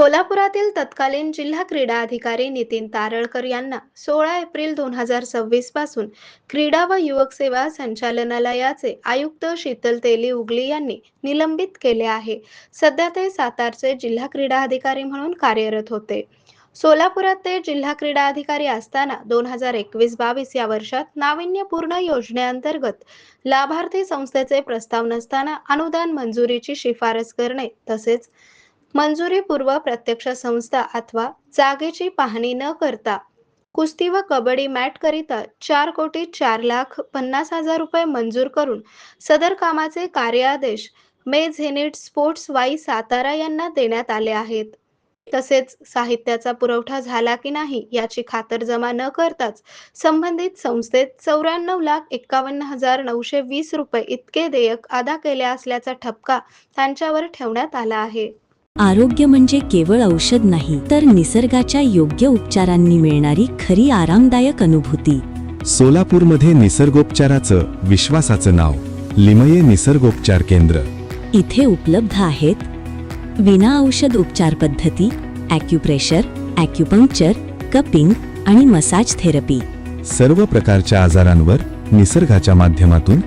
सोलापुरातील तत्कालीन जिल्हा क्रीडा अधिकारी नितीन तारळकर यांना 16 एप्रिल 2026 पासून क्रीडा व युवक सेवा संचालनालयाचे आयुक्त शीतल तेली उगली यांनी निलंबित केले आहे. सध्या ते सातारचे जिल्हा क्रीडा अधिकारी म्हणून कार्यरत होते. सोलापुरात ते जिल्हा क्रीडा अधिकारी असताना 2021-22 या वर्षात नाविन्यपूर्ण योजनेअंतर्गत लाभार्थी संस्थेचे प्रस्ताव नसताना अनुदान मंजुरीची शिफारस करणे तसेच मंजुरीपूर्व प्रत्यक्ष संस्था अथवा जागेची पाहणी न करता कुस्ती व कबड्डी मॅट करिता 4,04,50,000 रुपये मंजूर करून सदर कामाचे कार्यादेश मे झेनिट स्पोर्ट्स वाई सातारा यांना देण्यात आले आहेत. तसेच साहित्याचा पुरवठा झाला की नाही याची खातरजमा न करताच संबंधित संस्थेत 94,51,920 रुपये इतके देयक अदा केले असल्याचा ठपका त्यांच्यावर ठेवण्यात आला आहे. आरोग्य म्हणजे केवळ औषध नाही, तर निसर्गाच्या योग्य उपचारांनी मिळणारी खरी आरामदायक अनुभूती. सोलापूरमध्ये निसर्गोपचाराचं विश्वासाचं नाव लिमये निसर्गोपचार केंद्र. इथे उपलब्ध आहेत विना औषध उपचार पद्धती, ॲक्युप्रेशर, ॲक्युपंक्चर, कपिंग आणि मसाज थेरपी. सर्व प्रकारच्या आजारांवर निसर्गाच्या माध्यमातून